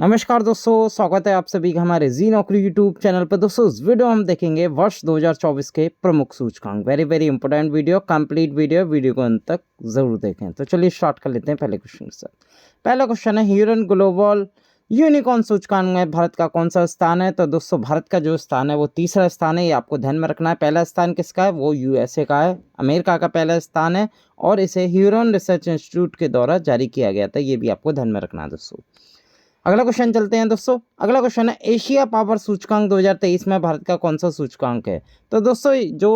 नमस्कार दोस्तों, स्वागत है आप सभी का हमारे जी नौकरी यूट्यूब चैनल पर। दोस्तों इस वीडियो हम देखेंगे वर्ष 2024 के प्रमुख सूचकांक। Very important video, complete video को अंत तक जरूर देखें। तो चलिए स्टार्ट कर लेते हैं पहले क्वेश्चन के साथ। पहला क्वेश्चन है, ह्यूरन ग्लोबल यूनिकॉर्न सूचकांक में भारत का कौन सा स्थान है? तो दोस्तों भारत का जो स्थान है वो तीसरा स्थान है, ये आपको ध्यान में रखना है। पहला स्थान किसका है? वो यूएसए का है, अमेरिका का पहला स्थान है और इसे ह्यूरन रिसर्च इंस्टीट्यूट के द्वारा जारी किया गया था, ये भी आपको ध्यान में रखना है दोस्तों। अगला क्वेश्चन चलते हैं दोस्तों। अगला क्वेश्चन है, एशिया पावर सूचकांक 2023 में भारत का कौन सा सूचकांक है? तो दोस्तों जो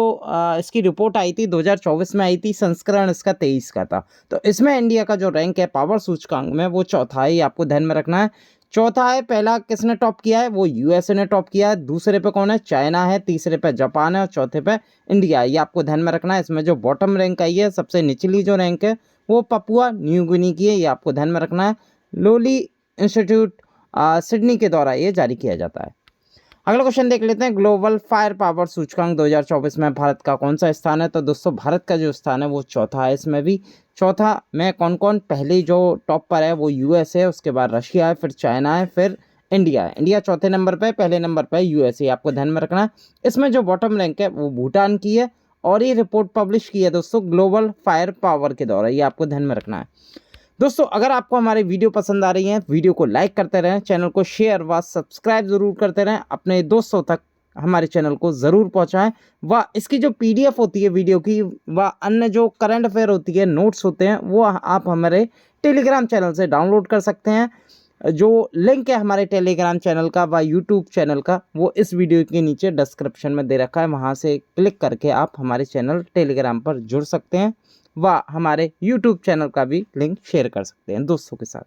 इसकी रिपोर्ट आई थी 2024 में आई थी, संस्करण इसका 23 का था। तो इसमें इंडिया का जो रैंक है पावर सूचकांक में वो चौथा है, आपको ध्यान में रखना है। चौथा है, पहला किसने टॉप किया है? वो यूएसए ने टॉप किया है। दूसरे पे कौन है? चाइना है। तीसरे पे जापान है और चौथे पे इंडिया है, ये आपको ध्यान में रखना है। इसमें जो बॉटम रैंक आई है, सबसे निचली जो रैंक है वो पपुआ न्यू गिनी की है, ये आपको ध्यान में रखना है। लोली इंस्टीट्यूट सिडनी के द्वारा ये जारी किया जाता है। अगला क्वेश्चन देख लेते हैं, ग्लोबल फायर पावर सूचकांक 2024 में भारत का कौन सा स्थान है? तो दोस्तों भारत का जो स्थान है वो चौथा है। इसमें भी चौथा में कौन कौन? पहले जो टॉप पर है वो यूएस है, उसके बाद रशिया है, फिर चाइना है, फिर इंडिया है। इंडिया चौथे नंबर पे, पहले नंबर पे यूएस है, आपको ध्यान में रखना है। इसमें जो बॉटम रैंक है वो भूटान की है और ये रिपोर्ट पब्लिश की है दोस्तों ग्लोबल फायर पावर के द्वारा, ये आपको ध्यान में रखना है। दोस्तों अगर आपको हमारी वीडियो पसंद आ रही है, वीडियो को लाइक करते रहें, चैनल को शेयर व सब्सक्राइब जरूर करते रहें, अपने दोस्तों तक हमारे चैनल को ज़रूर पहुंचाएं। व इसकी जो पीडीएफ होती है वीडियो की व अन्य जो करंट अफेयर होती है, नोट्स होते हैं, वो आप हमारे टेलीग्राम चैनल से डाउनलोड कर सकते हैं। जो लिंक है हमारे टेलीग्राम चैनल का व यूट्यूब चैनल का वो इस वीडियो के नीचे डिस्क्रिप्शन में दे रखा है, वहाँ से क्लिक करके आप हमारे चैनल टेलीग्राम पर जुड़ सकते हैं व हमारे YouTube चैनल का भी लिंक शेयर कर सकते हैं दोस्तों के साथ।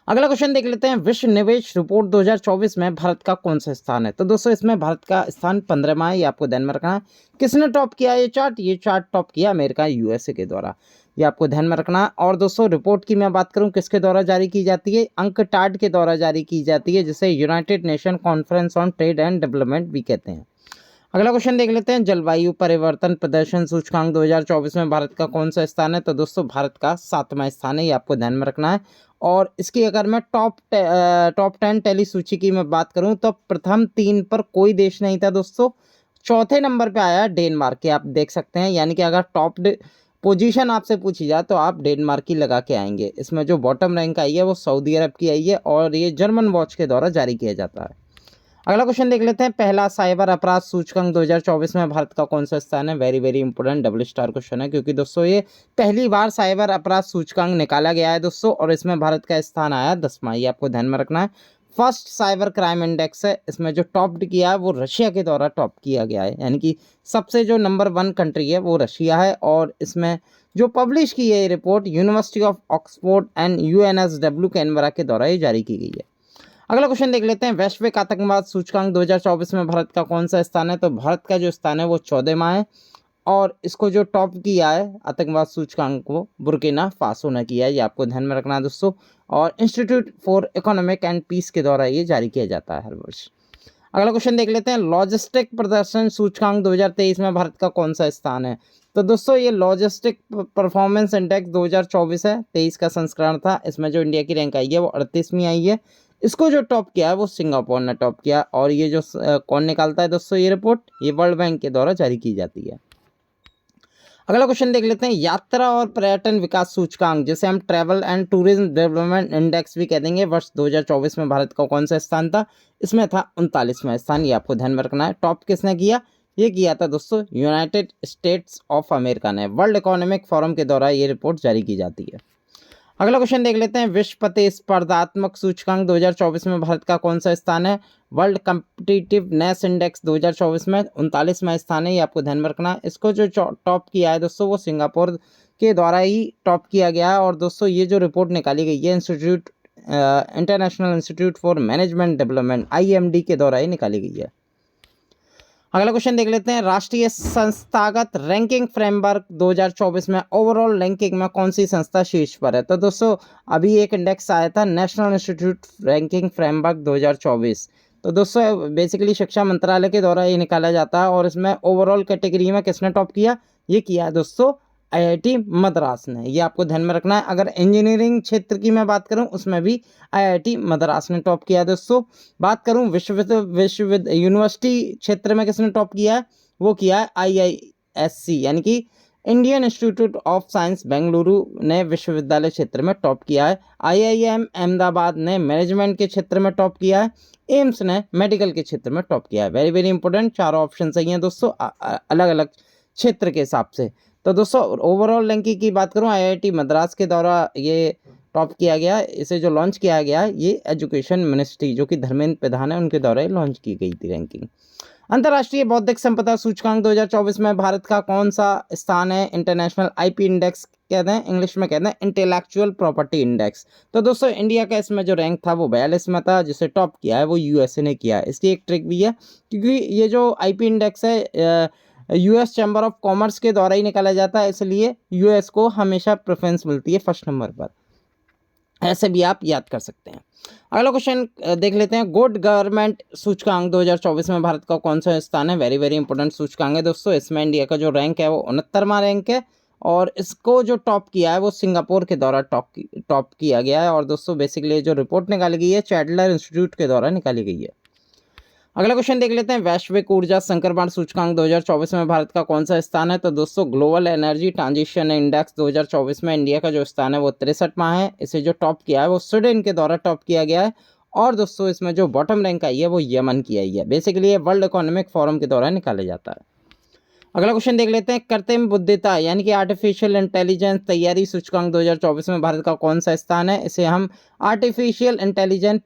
अगला क्वेश्चन देख लेते हैं, विश्व निवेश रिपोर्ट 2024 में भारत का कौन सा स्थान है? तो दोस्तों इसमें भारत का स्थान 15वां है, ये आपको ध्यान में रखना है। किसने टॉप किया ये चार्ट? ये चार्ट टॉप किया अमेरिका यूएसए के द्वारा, ये आपको ध्यान में रखना है। और दोस्तों रिपोर्ट की मैं बात करूं किसके द्वारा जारी की जाती है? अंकटाड के द्वारा जारी की जाती है, जिसे United nation conference on trade and development भी कहते हैं। अगला क्वेश्चन देख लेते हैं, जलवायु परिवर्तन प्रदर्शन सूचकांक 2024 में भारत का कौन सा स्थान है? तो दोस्तों भारत का 7वां स्थान है, ये आपको ध्यान में रखना है। और इसकी अगर मैं टॉप 10 टेली सूची की मैं बात करूं तो प्रथम 3 पर कोई देश नहीं था दोस्तों। चौथे नंबर पे आया डेनमार्क के, आप देख सकते हैं। यानी कि अगर टॉप पोजीशन आपसे पूछी जाए तो आप डेनमार्क की लगा के आएंगे। इसमें जो बॉटम रैंक आई है वो सऊदी अरब की आई है और ये जर्मन वॉच के द्वारा जारी किया जाता है। अगला क्वेश्चन देख लेते हैं, पहला साइबर अपराध सूचकांक 2024 में भारत का कौन सा स्थान है? Very important double star question है, क्योंकि दोस्तों ये पहली बार साइबर अपराध सूचकांक निकाला गया है दोस्तों, और इसमें भारत का स्थान आया 10वां, ये आपको ध्यान में रखना है। फर्स्ट साइबर क्राइम इंडेक्स है, इसमें जो टॉप किया है वो रशिया के द्वारा टॉप किया गया है। यानी कि सबसे जो नंबर 1 कंट्री है वो रशिया है, और इसमें जो पब्लिश की है report university of Oxford and UNSW Canberra के द्वारा ये जारी की गई है। अगला क्वेश्चन देख लेते हैं, वैश्विक आतंकवाद सूचकांक 2024 में भारत का कौन सा स्थान है? तो भारत का जो स्थान है वो 14वां है, और इसको जो टॉप किया है आतंकवाद सूचकांक को बुर्किना फासो ने किया है, ये आपको ध्यान में रखना है दोस्तों। और Institute for Economic and Peace के द्वारा ये जारी किया जाता है हर वर्ष। अगला क्वेश्चन देख लेते हैं, लॉजिस्टिक प्रदर्शन सूचकांक 2023 में भारत का कौन सा स्थान है? तो दोस्तों ये लॉजिस्टिक परफॉर्मेंस इंडेक्स 2024 है, 23 का संस्करण था। इसमें जो इंडिया की रैंक आई है वो 38वीं आई है। इसको जो टॉप किया है वो सिंगापुर ने टॉप किया, और ये जो कौन निकालता है दोस्तों ये रिपोर्ट? ये वर्ल्ड बैंक के द्वारा जारी की जाती है। अगला क्वेश्चन देख लेते हैं, यात्रा और पर्यटन विकास सूचकांक, जिसे हम travel and tourism development index भी कह देंगे, वर्ष 2024 में भारत का कौन सा स्थान था? इसमें था 39वां स्थान, ये आपको ध्यान में रखना है। टॉप किसने किया? ये किया था दोस्तों यूनाइटेड स्टेट्स ऑफ अमेरिका ने। वर्ल्ड इकोनॉमिक फोरम के द्वारा ये रिपोर्ट जारी की जाती है। अगला क्वेश्चन देख लेते हैं, विश्व प्रतिस्पर्धात्मक सूचकांक 2024 में भारत का कौन सा स्थान है? वर्ल्ड कम्पिटिटिवनेस इंडेक्स 2024 में 39वां स्थान है, ये आपको ध्यान में रखना है। इसको जो टॉप किया है दोस्तों वो सिंगापुर के द्वारा ही टॉप किया गया है। और दोस्तों ये जो रिपोर्ट निकाली गई है international institute for management development IMD के द्वारा ही निकाली गई है। अगला क्वेश्चन देख लेते हैं, राष्ट्रीय संस्थागत रैंकिंग फ्रेमवर्क 2024 में ओवरऑल रैंकिंग में कौन सी संस्था शीर्ष पर है? तो दोस्तों अभी एक इंडेक्स आया था नेशनल इंस्टीट्यूट रैंकिंग फ्रेमवर्क 2024। तो दोस्तों बेसिकली शिक्षा मंत्रालय के द्वारा ये निकाला जाता है, और इसमें ओवरऑल कैटेगरी में किसने टॉप किया? ये किया है दोस्तों आईआईटी मद्रास ने, ये आपको ध्यान में रखना है। अगर इंजीनियरिंग क्षेत्र की मैं बात करूं उसमें भी आईआईटी मद्रास ने टॉप किया है दोस्तों। बात करूं विश्वविद्यालय यूनिवर्सिटी क्षेत्र में किसने टॉप किया है, वो किया है आईआईएससी यानी कि Indian institute of science Bengaluru ने विश्वविद्यालय क्षेत्र में टॉप किया है। आईआईएम अहमदाबाद ने मैनेजमेंट के क्षेत्र में टॉप किया है। एम्स ने मेडिकल के क्षेत्र में टॉप किया है। वेरी वेरी इंपॉर्टेंट, चारों ऑप्शन सही हैं दोस्तों अलग अलग क्षेत्र के हिसाब से। तो दोस्तों ओवरऑल रैंकिंग की बात करूं, आईआईटी मद्रास के द्वारा ये टॉप किया गया। इसे जो लॉन्च किया गया ये एजुकेशन मिनिस्ट्री जो कि धर्मेंद्र प्रधान है उनके द्वारा लॉन्च की गई थी रैंकिंग। अंतर्राष्ट्रीय बौद्धिक संपदा सूचकांक 2024 में भारत का कौन सा स्थान है। इंटरनेशनल आईपी इंडेक्स कहते हैं, इंग्लिश में कहते हैं इंटेलेक्चुअल प्रॉपर्टी इंडेक्स। तो दोस्तों इंडिया का इसमें जो रैंक था वो 42 में था, जिसे टॉप किया है वो यूएसए ने किया है। इसकी एक ट्रिक भी है, क्योंकि ये जो आईपी इंडेक्स है यूएस चैम्बर ऑफ कॉमर्स के द्वारा ही निकाला जाता है, इसलिए यूएस को हमेशा प्रेफरेंस मिलती है फर्स्ट नंबर पर। ऐसे भी आप याद कर सकते हैं। अगला क्वेश्चन देख लेते हैं, गुड गवर्नमेंट सूचकांक 2024 में भारत का कौन सा स्थान है। वेरी वेरी इंपॉर्टेंट सूचकांक है दोस्तों। इसमें इंडिया का जो रैंक है वो 69वां रैंक है, और इसको जो टॉप किया है वो सिंगापुर के द्वारा टॉप किया गया है। और दोस्तों बेसिकली जो रिपोर्ट निकाली गई है चैडलर इंस्टीट्यूट के द्वारा निकाली गई है। अगला क्वेश्चन देख लेते हैं, वैश्विक ऊर्जा संक्रमण सूचकांक 2024 में भारत का कौन सा स्थान है। तो दोस्तों ग्लोबल एनर्जी ट्रांजिशन इंडेक्स 2024 में इंडिया का जो स्थान है वो 63वां है। इसे जो टॉप किया है वो स्वीडन के द्वारा टॉप किया गया है। और दोस्तों इसमें जो बॉटम रैंक आई है वो यमन की आई है। बेसिकली ये वर्ल्ड इकोनॉमिक फोरम के द्वारा निकाला जाता है। अगला क्वेश्चन देख लेते हैं, कृत्रिम बुद्धिमत्ता यानी कि आर्टिफिशियल इंटेलिजेंस तैयारी सूचकांक 2024 में भारत का कौन सा स्थान है। इसे हम आर्टिफिशियल इंटेलिजेंस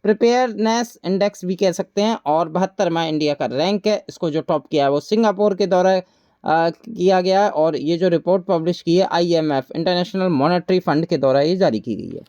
प्रिपेयरनेस इंडेक्स भी कह सकते हैं, और 72वां इंडिया का रैंक है। इसको जो टॉप किया है वो सिंगापुर के द्वारा किया गया है, और ये जो रिपोर्ट पब्लिश की है आईएमएफ इंटरनेशनल मॉनेटरी फंड के द्वारा ये जारी की गई है।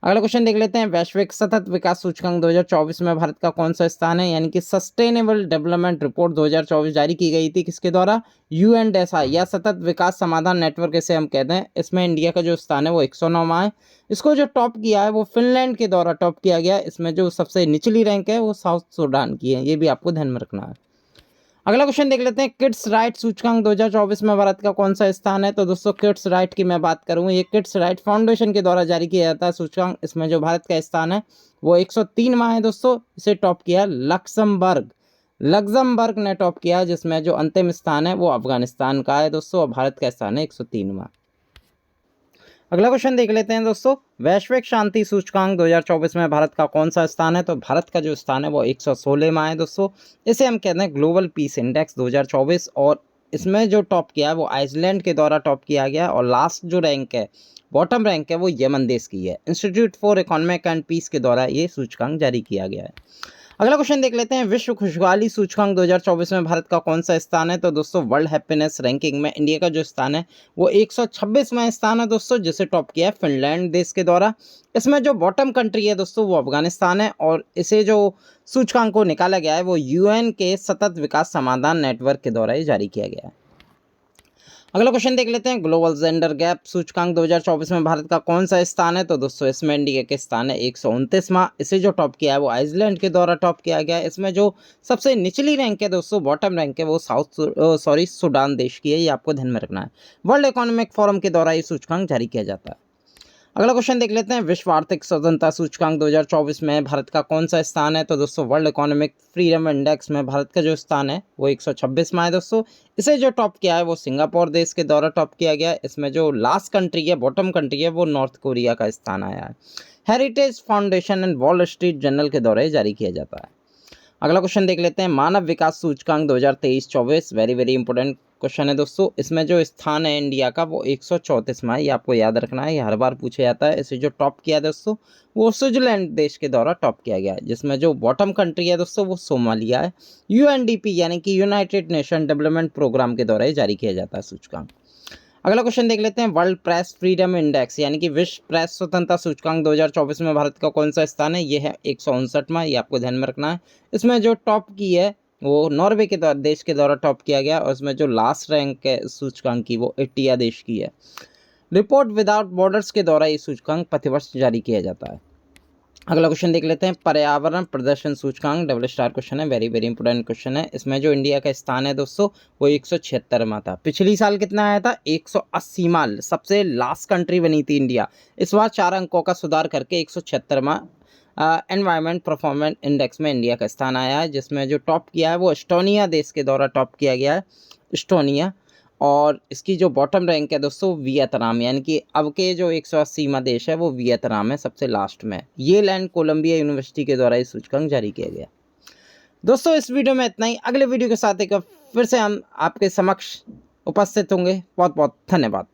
अगला क्वेश्चन देख लेते हैं, वैश्विक सतत विकास सूचकांक 2024 में भारत का कौन सा स्थान है। यानी कि सस्टेनेबल डेवलपमेंट रिपोर्ट 2024 जारी की गई थी किसके द्वारा, यूएनडीएसआई या सतत विकास समाधान नेटवर्क इसे हम कहते हैं। इसमें इंडिया का जो स्थान है वो 109वां है। इसको जो टॉप किया है वो फिनलैंड के द्वारा टॉप किया गया है। इसमें जो सबसे निचली रैंक है वो साउथ सूडान की है, ये भी आपको ध्यान में रखना है। अगला क्वेश्चन देख लेते हैं, किड्स राइट सूचकांक 2024 में भारत का कौन सा स्थान है। तो दोस्तों किड्स राइट की मैं बात करूं, ये किड्स राइट फाउंडेशन के द्वारा जारी किया जाता है सूचकांक। इसमें जो भारत का स्थान है वो 103वां है दोस्तों। इसे टॉप किया लक्समबर्ग ने टॉप किया, जिसमें जो अंतिम स्थान है वो अफगानिस्तान का है दोस्तों, और भारत का स्थान है 103वां। अगला क्वेश्चन देख लेते हैं दोस्तों, वैश्विक शांति सूचकांक 2024 में भारत का कौन सा स्थान है। तो भारत का जो स्थान है वो 116वां है दोस्तों। इसे हम कहते हैं ग्लोबल पीस इंडेक्स 2024, और इसमें जो टॉप किया है वो आइसलैंड के द्वारा टॉप किया गया, और लास्ट जो रैंक है बॉटम रैंक है वो यमन देश की है। Institute for Economic and Peace के द्वारा ये सूचकांक जारी किया गया है। अगला क्वेश्चन देख लेते हैं, विश्व खुशहाली सूचकांक 2024 में भारत का कौन सा स्थान है। तो दोस्तों वर्ल्ड हैप्पीनेस रैंकिंग में इंडिया का जो स्थान है वो 126वां स्थान है दोस्तों, जिसे टॉप किया है फिनलैंड देश के द्वारा। इसमें जो बॉटम कंट्री है दोस्तों वो अफगानिस्तान है, और इसे जो सूचकांक को निकाला गया है वो यूएन के सतत विकास समाधान नेटवर्क के द्वारा ये जारी किया गया है। अगला क्वेश्चन देख लेते हैं, ग्लोबल जेंडर गैप सूचकांक 2024 में भारत का कौन सा स्थान है। तो दोस्तों इसमें इंडिया के स्थान है 129वां। इसे जो टॉप किया है वो आइसलैंड के द्वारा टॉप किया गया है। इसमें जो सबसे निचली रैंक है दोस्तों बॉटम रैंक है वो सूडान देश की है, ये आपको ध्यान में रखना है। वर्ल्ड इकोनॉमिक फोरम के द्वारा ये सूचकांक जारी किया जाता है। अगला क्वेश्चन देख लेते हैं, विश्व आर्थिक स्वतंत्रता सूचकांक 2024 में भारत का कौन सा स्थान है। तो दोस्तों वर्ल्ड इकोनॉमिक फ्रीडम इंडेक्स में भारत का जो स्थान है वो 126वां है दोस्तों। इसे जो टॉप किया है वो सिंगापुर देश के द्वारा टॉप किया गया है। इसमें जो लास्ट कंट्री है बॉटम कंट्री है वो नॉर्थ कोरिया का स्थान आया है। Heritage foundation and wall street journal के द्वारा जारी किया जाता है। अगला क्वेश्चन देख लेते हैं, मानव विकास सूचकांक 2023-24 वेरी वेरी इंपॉर्टेंट क्वेश्चन है दोस्तों। इसमें जो स्थान है इंडिया का वो 134वां है, ये आपको याद रखना है, ये हर बार पूछा जाता है। इसे जो टॉप किया है दोस्तों वो स्विट्जरलैंड देश के द्वारा टॉप किया गया है, जिसमें जो बॉटम कंट्री है दोस्तों वो सोमालिया है। यूएनडीपी यानी कि यूनाइटेड नेशन डेवलपमेंट प्रोग्राम के द्वारा जारी किया जाता है सूचकांक। अगला क्वेश्चन देख लेते हैं, वर्ल्ड प्रेस फ्रीडम इंडेक्स यानी कि विश्व प्रेस स्वतंत्रता सूचकांक 2024 में भारत का कौन सा स्थान है। ये है 159वां, ये आपको ध्यान में रखना है। इसमें जो टॉप की है वो नॉर्वे के देश के द्वारा टॉप किया गया, और इसमें जो लास्ट रैंक है सूचकांक की वो इंडिया देश की है। रिपोर्ट विदाउट बॉर्डर्स के द्वारा ये सूचकांक प्रतिवर्ष जारी किया जाता है। अगला क्वेश्चन देख लेते हैं। पर्यावरण प्रदर्शन सूचकांक डबल स्टार क्वेश्चन है, वेरी वेरी इंपॉर्टेंट क्वेश्चन है। इसमें जो इंडिया का स्थान है दोस्तों वो 176वां था। पिछली साल कितना आया था? 180वां, सबसे लास्ट कंट्री बनी थी इंडिया। इस बार 4 अंकों का सुधार करके 176वां एनवायरमेंट परफॉर्मेंस इंडेक्स में इंडिया का स्थान आया है, जिसमें जो टॉप किया है वो एस्टोनिया देश के द्वारा टॉप किया गया है, एस्टोनिया। और इसकी जो बॉटम रैंक है दोस्तों वियतनाम, यानी कि अब के जो 180वां देश है वो वियतनाम है, सबसे लास्ट में। ये लैंड कोलंबिया यूनिवर्सिटी के द्वारा ये सूचकांक जारी किया गया। दोस्तों इस वीडियो में इतना ही। अगले वीडियो के साथ एक फिर से हम आपके समक्ष उपस्थित होंगे। बहुत बहुत धन्यवाद।